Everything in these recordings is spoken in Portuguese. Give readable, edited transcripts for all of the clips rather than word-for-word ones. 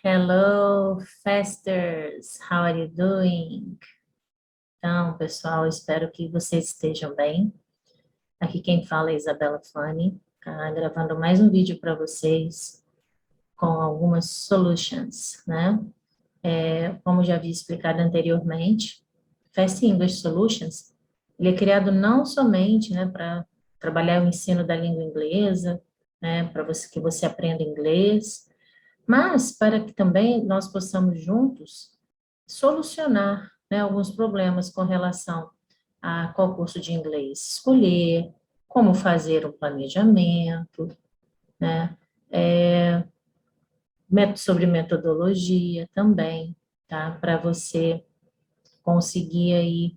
Hello, Fasters! How are you doing? Então, pessoal, espero que vocês estejam bem. Aqui quem fala é Isabela Fani, gravando mais um vídeo para vocês com algumas solutions, né? Como já havia explicado anteriormente, Fast English Solutions, ele é criado não somente, né, para trabalhar o ensino da língua inglesa, né, para que você aprenda inglês, mas para que também nós possamos juntos solucionar, né, alguns problemas com relação a qual curso de inglês escolher, como fazer um planejamento, né, sobre metodologia também, tá, para você conseguir aí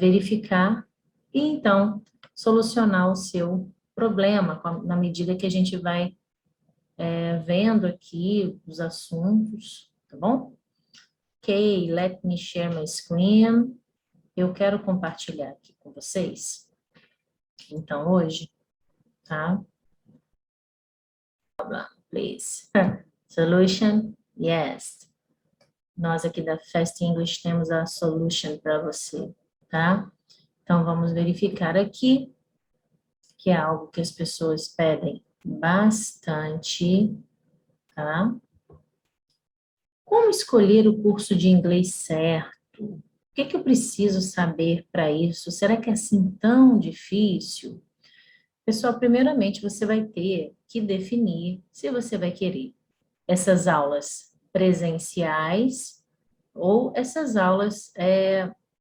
verificar e então solucionar o seu problema na medida que a gente vai vendo aqui os assuntos, tá bom? Ok, let me share my screen. Eu quero compartilhar aqui com vocês. Então, hoje, tá? Please. Solution? Yes. Nós aqui da Fast English temos a solution para você, tá? Então, vamos verificar aqui, que é algo que as pessoas pedem bastante, tá? Como escolher o curso de inglês certo? O que eu preciso saber para isso? Será que é assim tão difícil? Pessoal, primeiramente você vai ter que definir se você vai querer essas aulas presenciais ou essas aulas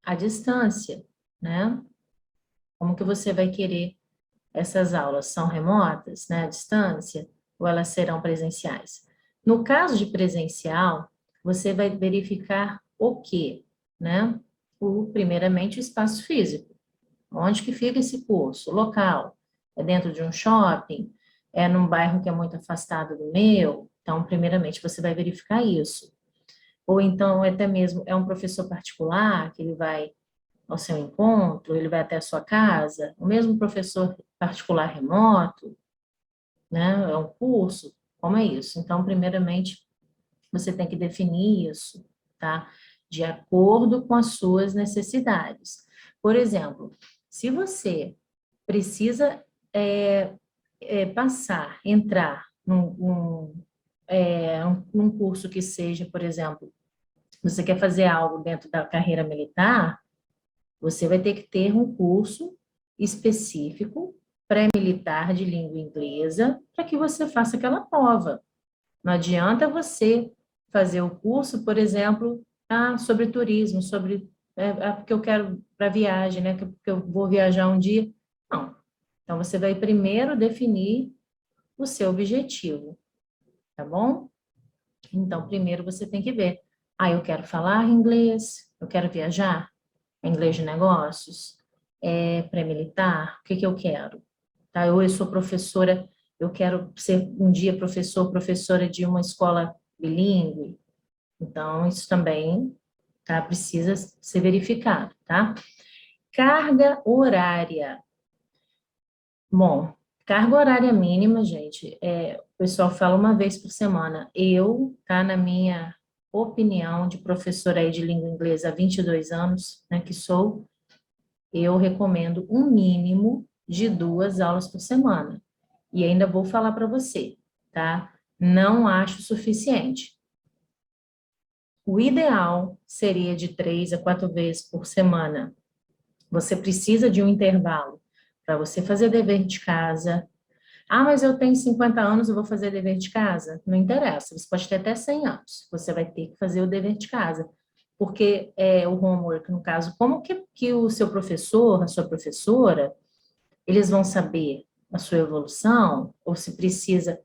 à distância, né? Como que você vai querer essas aulas? São remotas, né, à distância, ou elas serão presenciais? No caso de presencial, você vai verificar o quê, né? Primeiramente, o espaço físico. Onde que fica esse curso? O local. É dentro de um shopping? É num bairro que é muito afastado do meu? Então, primeiramente, você vai verificar isso. Ou então, até mesmo, é um professor particular que ele vai ao seu encontro, ele vai até a sua casa, o mesmo professor particular remoto, né? É um curso, como é isso? Então, primeiramente, você tem que definir isso, tá? De acordo com as suas necessidades. Por exemplo, se você precisa entrar num curso que seja, por exemplo, você quer fazer algo dentro da carreira militar, você vai ter que ter um curso específico pré-militar de língua inglesa para que você faça aquela prova. Não adianta você fazer o curso, por exemplo, sobre turismo, porque eu quero para viagem, né? Que eu vou viajar um dia. Não. Então, você vai primeiro definir o seu objetivo, tá bom? Então, primeiro você tem que ver. Eu quero falar inglês, eu quero viajar, inglês de negócios, pré-militar, o que que eu quero? Tá? Eu sou professora, eu quero ser um dia professora de uma escola bilíngue. Então, isso também, tá? Precisa ser verificado, tá? Carga horária. Bom, carga horária mínima, gente, o pessoal fala uma vez por semana. Tá, na minha opinião de professora aí de língua inglesa há 22 anos, né, que sou, eu recomendo um mínimo de 2 aulas por semana. E ainda vou falar para você, tá? Não acho suficiente. O ideal seria de 3 a 4 vezes por semana. Você precisa de um intervalo para você fazer dever de casa. Mas eu tenho 50 anos, eu vou fazer dever de casa? Não interessa, você pode ter até 100 anos. Você vai ter que fazer o dever de casa. Porque o homework, no caso, como que o seu professor, a sua professora, eles vão saber a sua evolução, ou se precisa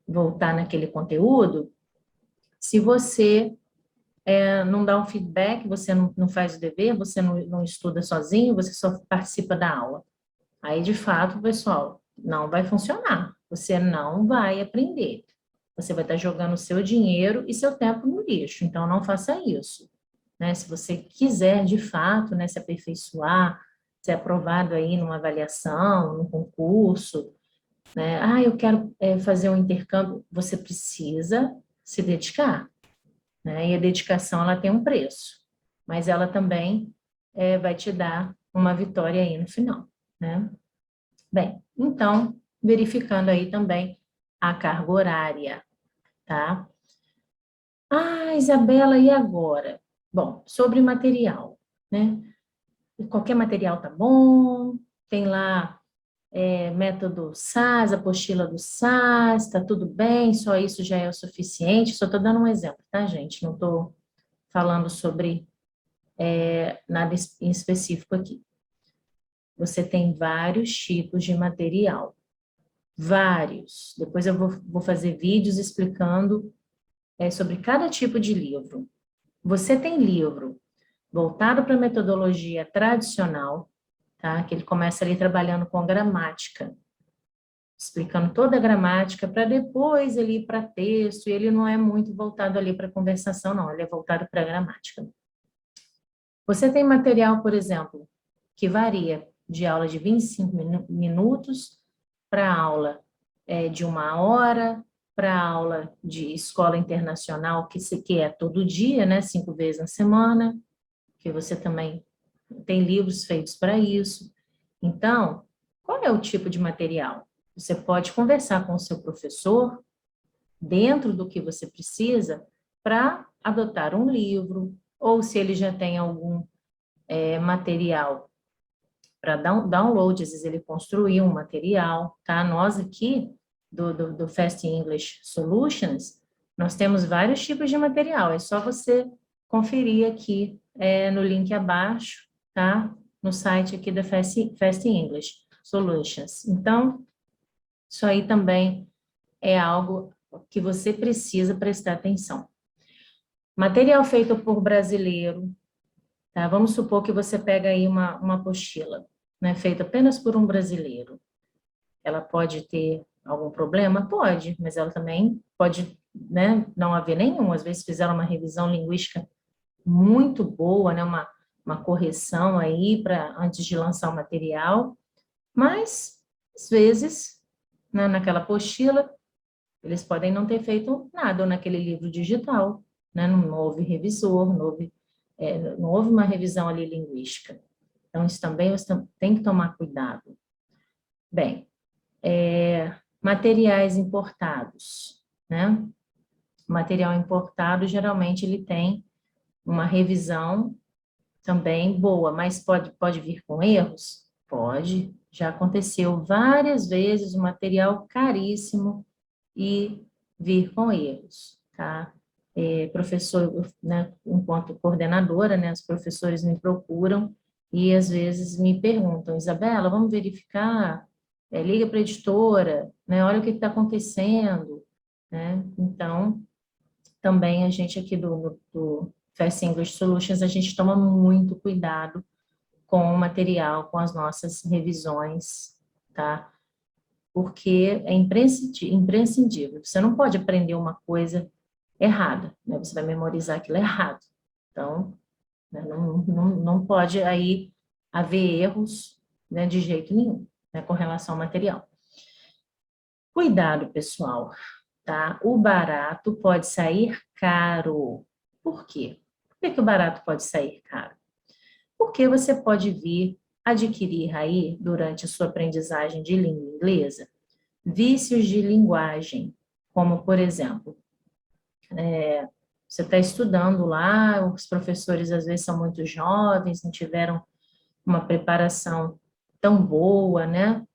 voltar naquele conteúdo, se você não dá um feedback, você não faz o dever, você não estuda sozinho, você só participa da aula. Aí, de fato, pessoal, não vai funcionar. Você não vai aprender. Você vai estar jogando o seu dinheiro e seu tempo no lixo. Então, não faça isso. Né? Se você quiser, de fato, né, se aperfeiçoar, ser aprovado aí numa avaliação, num concurso, né? Eu quero fazer um intercâmbio. Você precisa se dedicar, né? E a dedicação, ela tem um preço, mas ela também vai te dar uma vitória aí no final, né? Bem, então, verificando aí também a carga horária, tá? Ah, Isabela, e agora? Bom, sobre material, né? Qualquer material tá bom, tem lá método SAS, apostila do SAS, tá tudo bem, só isso já é o suficiente. Só estou dando um exemplo, tá, gente? Não estou falando sobre nada em específico aqui. Você tem vários tipos de material, vários. Depois eu vou fazer vídeos explicando sobre cada tipo de livro. Você tem livro voltado para a metodologia tradicional, tá? Que ele começa ali trabalhando com gramática, explicando toda a gramática, para depois ele ir para texto, e ele não é muito voltado ali para conversação, não, ele é voltado para gramática. Você tem material, por exemplo, que varia de aula de 25 minutos para aula de 1 hora, para aula de escola internacional, que é todo dia, né, 5 vezes na semana, que você também tem livros feitos para isso. Então, qual é o tipo de material? Você pode conversar com o seu professor, dentro do que você precisa, para adotar um livro, ou se ele já tem algum material para download, às vezes ele construiu um material, tá? Nós aqui, do Fast English Solutions, nós temos vários tipos de material, é só você conferir aqui no link abaixo, tá? No site aqui da Fast English Solutions. Então, isso aí também é algo que você precisa prestar atenção. Material feito por brasileiro, tá? Vamos supor que você pega aí uma apostila, né, feita apenas por um brasileiro. Ela pode ter algum problema? Pode, mas ela também pode, né, não haver nenhum. Às vezes fizeram uma revisão linguística muito boa, né, uma correção aí antes de lançar o material, mas às vezes, né, naquela apostila, eles podem não ter feito nada, ou naquele livro digital, né, não houve revisor, não houve uma revisão ali linguística. Então, isso também você tem que tomar cuidado. Bem, materiais importados, né? O material importado, geralmente, ele tem uma revisão também boa, mas pode vir com erros? Pode. Já aconteceu várias vezes o material caríssimo e vir com erros, tá? Professor, né, enquanto coordenadora, né, os professores me procuram e às vezes me perguntam, Isabela, vamos verificar? Liga para a editora, né, olha o que está acontecendo, né? Então, também a gente aqui do Fast English Solutions, a gente toma muito cuidado com o material, com as nossas revisões, tá? Porque é imprescindível. Você não pode aprender uma coisa errada, né? Você vai memorizar aquilo errado. Então, né, não pode aí haver erros, né, de jeito nenhum, né, com relação ao material. Cuidado, pessoal, tá? O barato pode sair caro. Por quê? Por que o barato pode sair caro? Porque você pode vir adquirir aí, durante a sua aprendizagem de língua inglesa, vícios de linguagem, como, por exemplo, você está estudando lá, os professores às vezes são muito jovens, não tiveram uma preparação tão boa, né?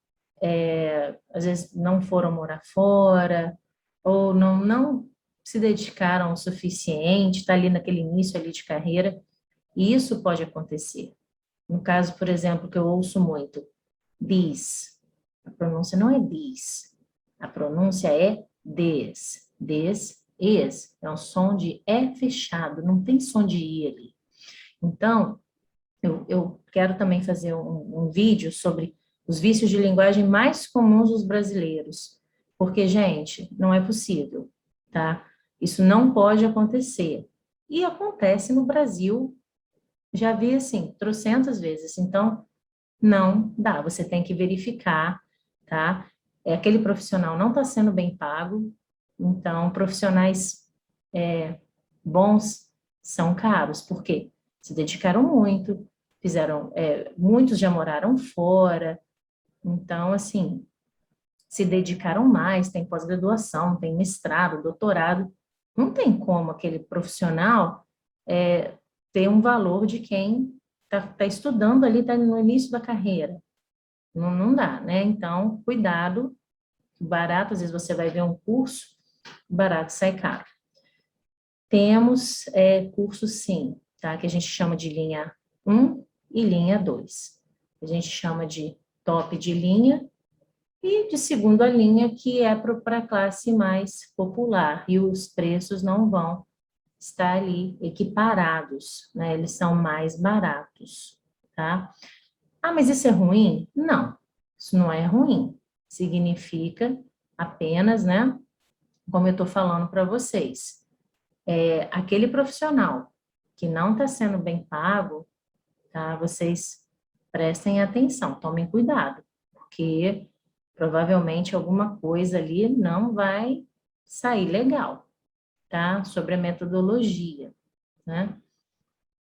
Às vezes não foram morar fora, ou não se dedicaram o suficiente, está ali naquele início ali de carreira, e isso pode acontecer. No caso, por exemplo, que eu ouço muito, this, a pronúncia não é this, a pronúncia é this, this, is, é um som de E fechado, não tem som de I ali. Então, eu quero também fazer um vídeo sobre os vícios de linguagem mais comuns dos brasileiros, porque, gente, não é possível, tá? Isso não pode acontecer. E acontece no Brasil, já vi assim, trocentas vezes. Então, não dá, você tem que verificar, tá? Aquele profissional não está sendo bem pago, então, profissionais bons são caros, porque se dedicaram muito, fizeram, muitos já moraram fora, então, assim, se dedicaram mais, tem pós-graduação, tem mestrado, doutorado, não tem como aquele profissional ter um valor de quem está estudando ali, está no início da carreira. Não, não dá, né? Então, cuidado, barato, às vezes você vai ver um curso, barato sai caro. Temos cursos, sim, tá? Que a gente chama de linha 1 e linha 2. A gente chama de top de linha e de segunda linha, que é para a classe mais popular. E os preços não vão estar ali equiparados, né? Eles são mais baratos, tá? Ah, mas isso é ruim? Não, isso não é ruim. Significa apenas, né? Como eu estou falando para vocês, aquele profissional que não está sendo bem pago, tá? Vocês prestem atenção, tomem cuidado, porque provavelmente alguma coisa ali não vai sair legal, tá? Sobre a metodologia, né?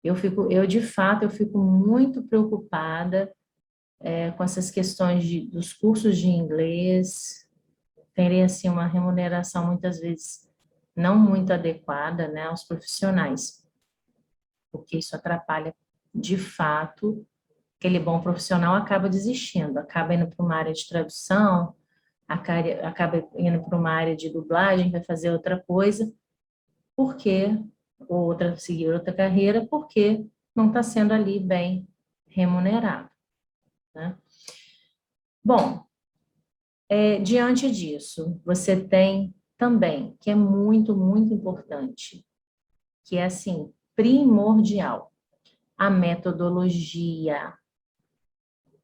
Eu de fato, eu fico muito preocupada com essas questões dos cursos de inglês, terem assim uma remuneração muitas vezes não muito adequada, né, aos profissionais, porque isso atrapalha de fato, aquele bom profissional acaba desistindo, acaba indo para uma área de tradução, acaba indo para uma área de dublagem, vai fazer outra coisa, porque, seguir outra carreira, porque não está sendo ali bem remunerado, né? Bom, diante disso, você tem também, que é muito, muito importante, que é assim, primordial, a metodologia.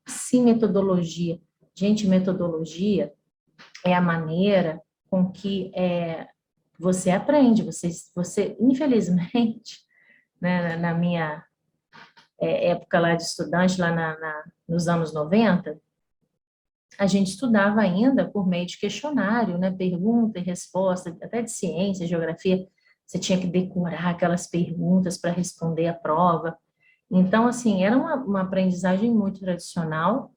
Sim, metodologia. Gente, metodologia é a maneira com que você aprende. Você infelizmente, né, na minha época lá de estudante, lá nos anos 90, a gente estudava ainda por meio de questionário, né? Pergunta e resposta, até de ciência, geografia. Você tinha que decorar aquelas perguntas para responder a prova. Então, assim, era uma aprendizagem muito tradicional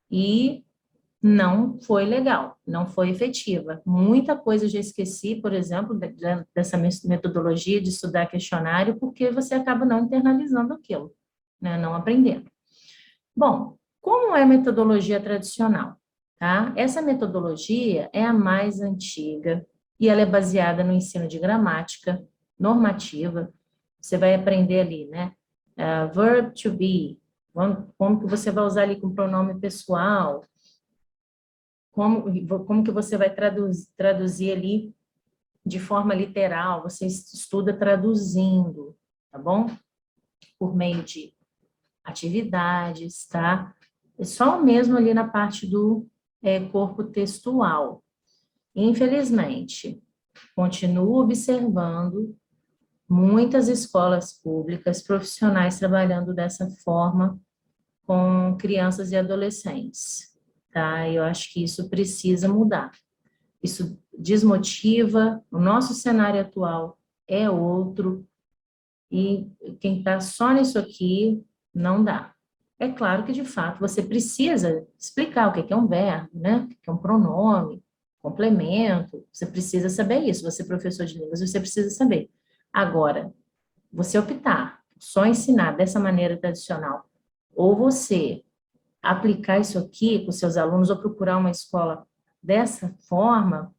e não foi legal, não foi efetiva. Muita coisa eu já esqueci, por exemplo, dessa metodologia de estudar questionário, porque você acaba não internalizando aquilo, né? Não aprendendo. Bom, como é a metodologia tradicional? Tá? Essa metodologia é a mais antiga e ela é baseada no ensino de gramática normativa. Você vai aprender ali, né? Verb to be, como que você vai usar ali com pronome pessoal, como que você vai traduzir ali de forma literal, você estuda traduzindo, tá bom? Por meio de atividades, tá? É só mesmo ali na parte do corpo textual. Infelizmente, continuo observando muitas escolas públicas profissionais trabalhando dessa forma com crianças e adolescentes, tá? Eu acho que isso precisa mudar. Isso desmotiva, o nosso cenário atual é outro, e quem está só nisso aqui, não dá. É claro que, de fato, você precisa explicar o que é um verbo, né? O que é um pronome, complemento, você precisa saber isso. Você é professor de línguas, você precisa saber. Agora, você optar só ensinar dessa maneira tradicional, ou você aplicar isso aqui com seus alunos, ou procurar uma escola dessa forma,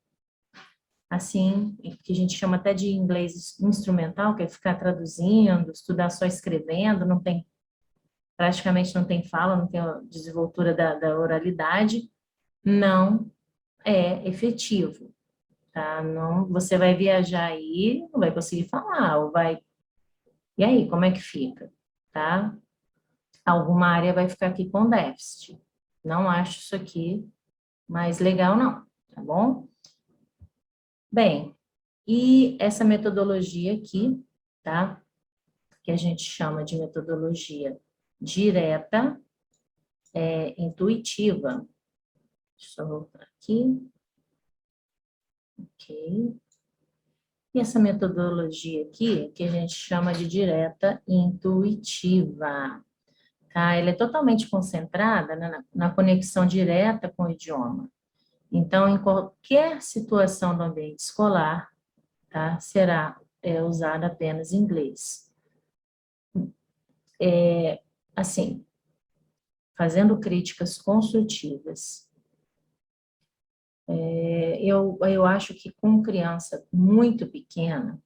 assim, que a gente chama até de inglês instrumental, que é ficar traduzindo, estudar só escrevendo, praticamente não tem fala, não tem a desenvoltura da oralidade, não é efetivo, tá? Não, você vai viajar aí, não vai conseguir falar, ou vai... E aí, como é que fica, tá? Alguma área vai ficar aqui com déficit. Não acho isso aqui mais legal, não, tá bom? Bem, e essa metodologia aqui, tá? Que a gente chama de metodologia direta, intuitiva. Deixa eu voltar aqui. Ok. E essa metodologia aqui, que a gente chama de direta intuitiva, tá? Ela é totalmente concentrada na conexão direta com o idioma. Então, em qualquer situação do ambiente escolar, tá? Será usado apenas inglês. Assim, fazendo críticas construtivas. Eu acho que com criança muito pequena,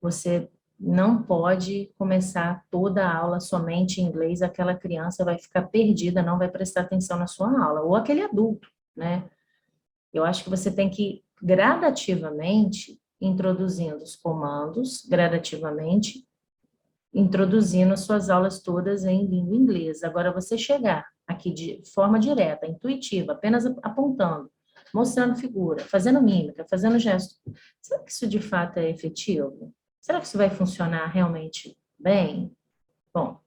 você não pode começar toda a aula somente em inglês, aquela criança vai ficar perdida, não vai prestar atenção na sua aula, ou aquele adulto, né? Eu acho que você tem que ir gradativamente introduzindo os comandos, gradativamente introduzindo as suas aulas todas em língua inglesa. Agora, você chegar aqui de forma direta, intuitiva, apenas apontando, mostrando figura, fazendo mímica, fazendo gesto, será que isso de fato é efetivo? Será que isso vai funcionar realmente bem? Bom,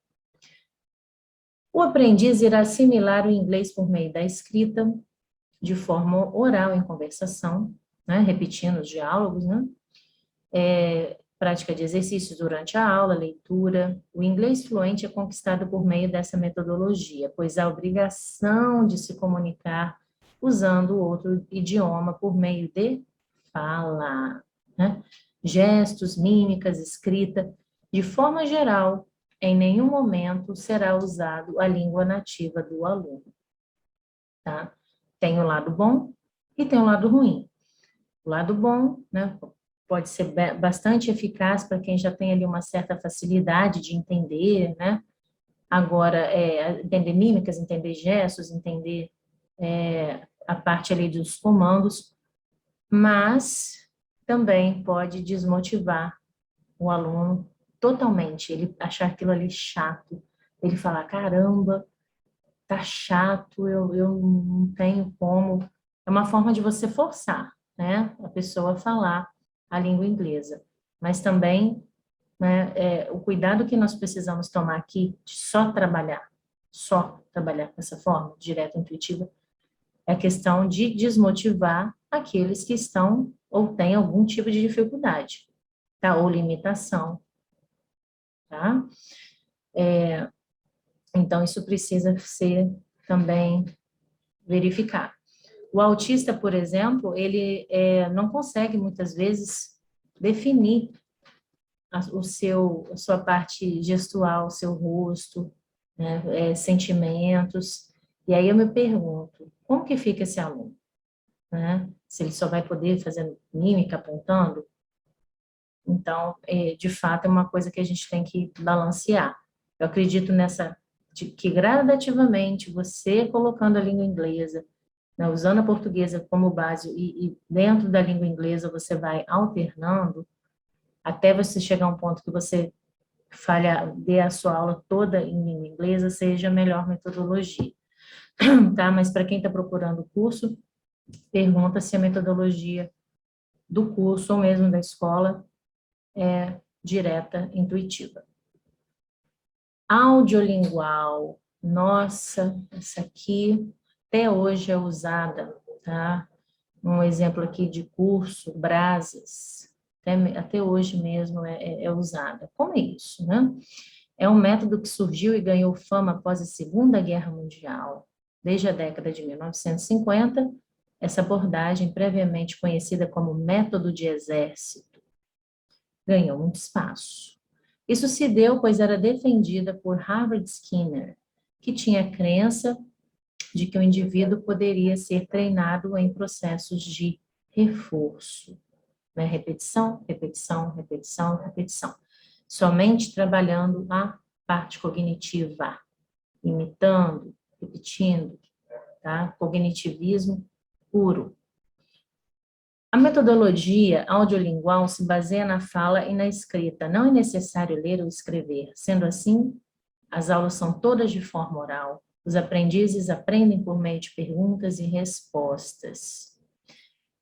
o aprendiz irá assimilar o inglês por meio da escrita, de forma oral em conversação, né, repetindo os diálogos, né? Prática de exercícios durante a aula, leitura. O inglês fluente é conquistado por meio dessa metodologia, pois há a obrigação de se comunicar usando outro idioma por meio de fala, né? Gestos, mímicas, escrita. De forma geral, em nenhum momento será usado a língua nativa do aluno, tá? Tem o lado bom e tem o lado ruim. O lado bom, né, pode ser bastante eficaz para quem já tem ali uma certa facilidade de entender, né? Agora, entender mímicas, entender gestos, entender a parte ali dos comandos, mas também pode desmotivar o aluno totalmente, ele achar aquilo ali chato, ele falar, caramba, tá chato, eu não tenho como. É uma forma de você forçar, né, a pessoa a falar a língua inglesa. Mas também, né, o cuidado que nós precisamos tomar aqui de só trabalhar com essa forma, direta, intuitiva, é a questão de desmotivar aqueles que estão ou têm algum tipo de dificuldade, tá? Ou limitação, tá? Então, isso precisa ser também verificado. O autista, por exemplo, ele não consegue muitas vezes definir a sua parte gestual, o seu rosto, né, sentimentos. E aí eu me pergunto, como que fica esse aluno? Né? Se ele só vai poder fazer mímica apontando? Então, de fato, é uma coisa que a gente tem que balancear. Eu acredito de que gradativamente você colocando a língua inglesa, né, usando a portuguesa como base e dentro da língua inglesa você vai alternando até você chegar a um ponto que você dê a sua aula toda em língua inglesa, seja a melhor metodologia, tá? Mas para quem está procurando o curso, pergunta se a metodologia do curso ou mesmo da escola é direta, intuitiva. Audiolingual, nossa, essa aqui até hoje é usada, tá? Um exemplo aqui de curso, Brasas, até hoje mesmo é usada. Como é isso, né? É um método que surgiu e ganhou fama após a Segunda Guerra Mundial. Desde a década de 1950, essa abordagem, previamente conhecida como método de exército, ganhou muito espaço. Isso se deu pois era defendida por Harvard Skinner, que tinha a crença de que o indivíduo poderia ser treinado em processos de reforço, né? Repetição, repetição, repetição, repetição. Somente trabalhando a parte cognitiva, imitando, repetindo, tá? Cognitivismo puro. A metodologia audiolingual se baseia na fala e na escrita. Não é necessário ler ou escrever. Sendo assim, as aulas são todas de forma oral. Os aprendizes aprendem por meio de perguntas e respostas.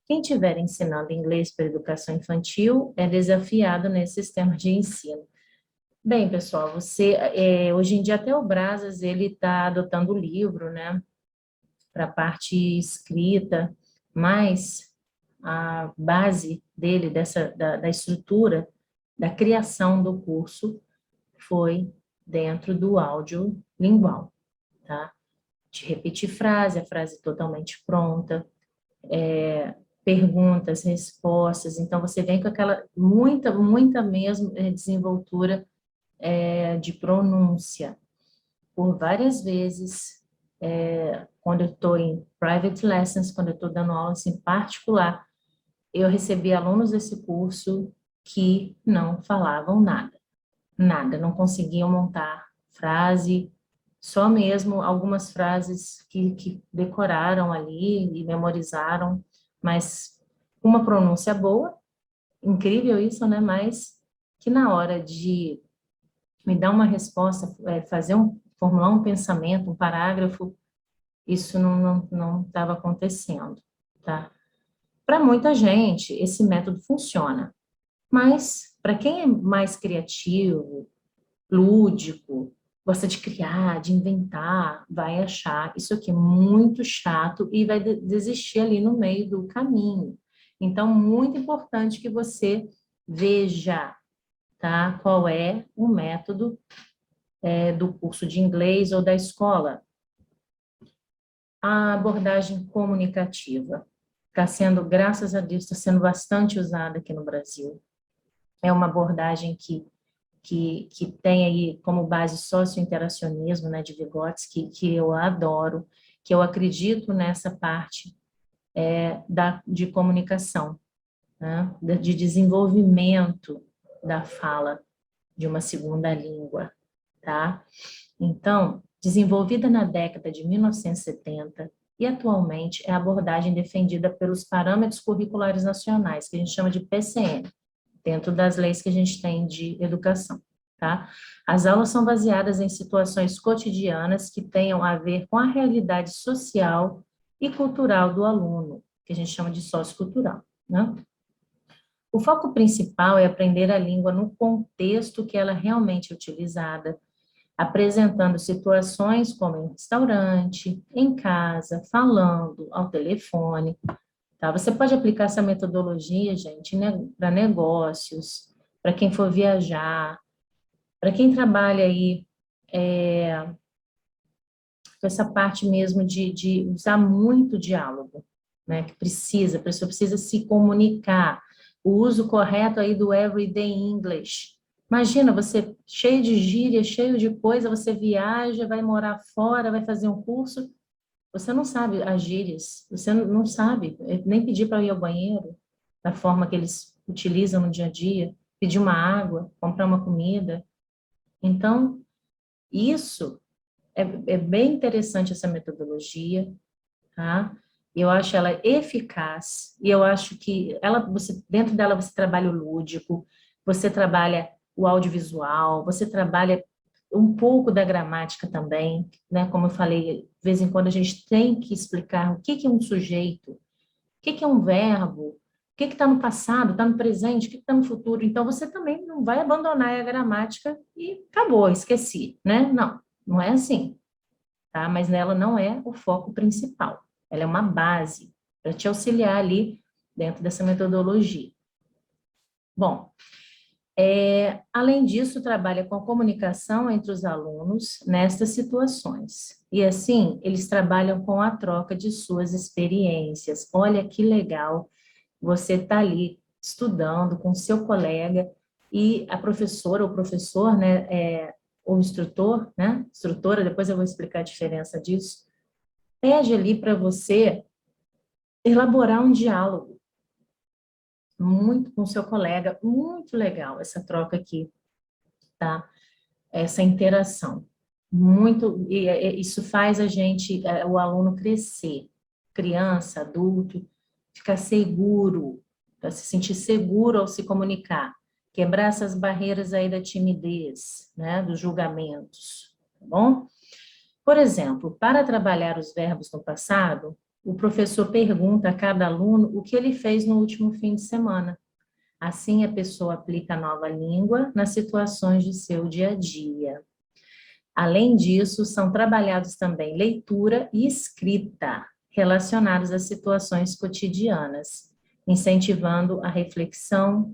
Quem estiver ensinando inglês para educação infantil é desafiado nesse sistema de ensino. Bem, pessoal, hoje em dia até o Brazas, ele está adotando o livro, né, para a parte escrita, mas a base dele, da estrutura, da criação do curso, foi dentro do áudio lingual, tá? De repetir frase, a frase totalmente pronta, perguntas, respostas, então você vem com aquela muita mesmo desenvoltura de pronúncia. Por várias vezes, quando eu estou em private lessons, quando eu estou dando aulas em particular, eu recebi alunos desse curso que não falavam nada, não conseguiam montar frase, só mesmo algumas frases que decoraram ali e memorizaram, mas uma pronúncia boa, incrível isso, né? Mas que na hora de me dar uma resposta, formular um pensamento, um parágrafo, isso não estava acontecendo, tá? Para muita gente, esse método funciona, mas para quem é mais criativo, lúdico, gosta de criar, de inventar, vai achar isso aqui muito chato e vai desistir ali no meio do caminho. Então, muito importante que você veja, tá? Qual é o método do curso de inglês ou da escola. A abordagem comunicativa está sendo, graças a Deus, está sendo bastante usada aqui no Brasil. É uma abordagem que tem aí como base socio-interacionismo, né, de Vygotsky, que eu adoro, que eu acredito nessa parte de comunicação, né, de desenvolvimento da fala de uma segunda língua, tá? Então, desenvolvida na década de 1970 e atualmente é a abordagem defendida pelos parâmetros curriculares nacionais, que a gente chama de PCN, dentro das leis que a gente tem de educação, tá? As aulas são baseadas em situações cotidianas que tenham a ver com a realidade social e cultural do aluno, que a gente chama de sociocultural, né? O foco principal é aprender a língua no contexto que ela realmente é utilizada, apresentando situações como em restaurante, em casa, falando ao telefone, tá? Você pode aplicar essa metodologia, gente, né, para negócios, para quem for viajar, para quem trabalha aí com essa parte mesmo de usar muito diálogo, né, que a pessoa precisa se comunicar, o uso correto aí do everyday English. Imagina, você cheio de gíria, cheio de coisa, você viaja, vai morar fora, vai fazer um curso, você não sabe as gírias, você não sabe nem pedir para ir ao banheiro, da forma que eles utilizam no dia a dia, pedir uma água, comprar uma comida. Então, isso é bem interessante essa metodologia, tá? Eu acho ela eficaz, e eu acho que dentro dela você trabalha o lúdico, você trabalha o audiovisual, você trabalha um pouco da gramática também, né? Como eu falei, de vez em quando a gente tem que explicar o que é um sujeito, o que é um verbo, o que está no passado, está no presente, o que está no futuro. Então, você também não vai abandonar a gramática e acabou, esqueci, né? Não é assim, tá? Mas nela não é o foco principal. Ela é uma base para te auxiliar ali dentro dessa metodologia. Bom, além disso, trabalha com a comunicação entre os alunos nestas situações. E assim, eles trabalham com a troca de suas experiências. Olha que legal você tá ali estudando com seu colega e a professora ou professor, né, ou instrutor, né, instrutora, depois eu vou explicar a diferença disso, pede ali para você elaborar um diálogo muito com seu colega, muito legal essa troca aqui, tá? Essa interação. Isso faz a gente, o aluno crescer, criança, adulto, ficar seguro, para se sentir seguro ao se comunicar, quebrar essas barreiras aí da timidez, né, dos julgamentos, tá bom? Por exemplo, para trabalhar os verbos no passado, o professor pergunta a cada aluno o que ele fez no último fim de semana. Assim, a pessoa aplica a nova língua nas situações de seu dia a dia. Além disso, são trabalhados também leitura e escrita, relacionados às situações cotidianas. incentivando a reflexão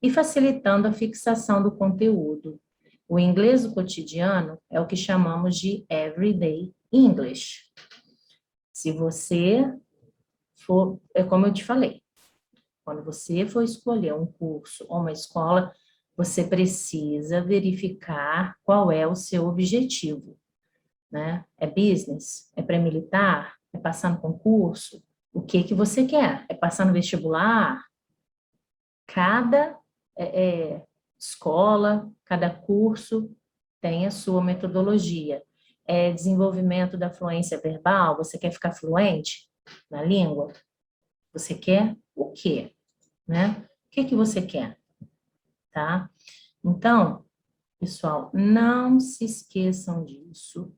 e facilitando a fixação do conteúdo. O inglês do cotidiano é o que chamamos de everyday English. Se você for, é como eu te falei, quando você for escolher um curso ou uma escola, você precisa verificar qual é o seu objetivo, né? É business? É pré-militar? É passar no concurso? O que que você quer? É passar no vestibular? Cada escola, cada curso tem a sua metodologia. É desenvolvimento da fluência verbal? Você quer ficar fluente na língua? Você quer o quê? Né? O que que você quer? Tá? Então, pessoal, não se esqueçam disso,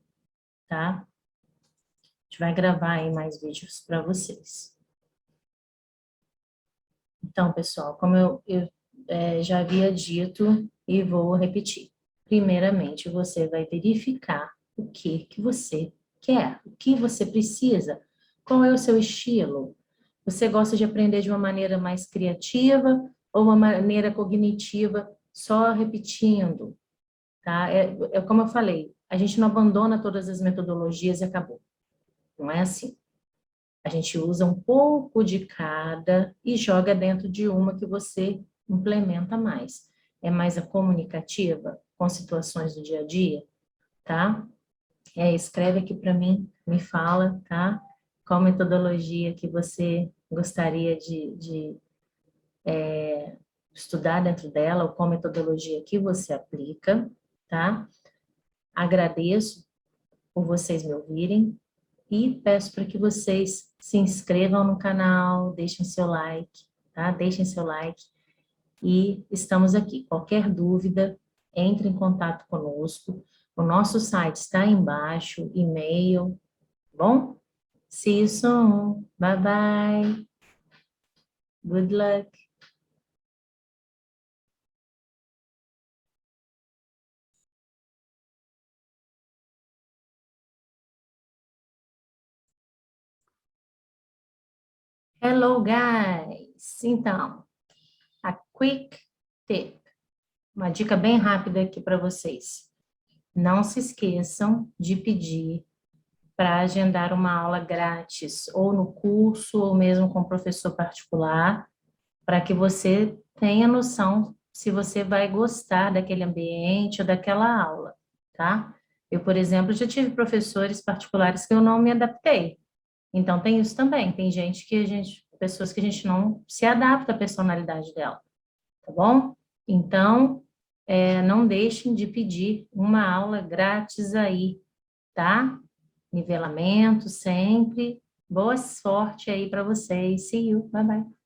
tá? A gente vai gravar aí mais vídeos para vocês. Então, pessoal, como eu já havia dito e vou repetir. Primeiramente, você vai verificar o que que você quer, o que você precisa, qual é o seu estilo. Você gosta de aprender de uma maneira mais criativa ou uma maneira cognitiva, só repetindo, tá? É como eu falei, a gente não abandona todas as metodologias e acabou. Não é assim. A gente usa um pouco de cada e joga dentro de uma que você implementa mais. É mais a comunicativa, com situações do dia a dia, tá? Escreve aqui para mim, me fala, tá? Qual metodologia que você gostaria de estudar dentro dela, ou qual metodologia que você aplica, tá? Agradeço por vocês me ouvirem e peço para que vocês se inscrevam no canal, deixem seu like, tá? Deixem seu like e estamos aqui. Qualquer dúvida, entre em contato conosco. O nosso site está aí embaixo, e-mail, tá bom? See you soon. Bye bye. Good luck. Hello, guys. Então, a quick tip. Uma dica bem rápida aqui para vocês. Não se esqueçam de pedir para agendar uma aula grátis, ou no curso, ou mesmo com professor particular, para que você tenha noção se você vai gostar daquele ambiente ou daquela aula, tá? Eu, por exemplo, já tive professores particulares que eu não me adaptei. Então, tem isso também. Tem pessoas que a gente não se adapta à personalidade dela, tá bom? Então, não deixem de pedir uma aula grátis aí, tá? Nivelamento sempre. Boa sorte aí para vocês. See you. Bye, bye.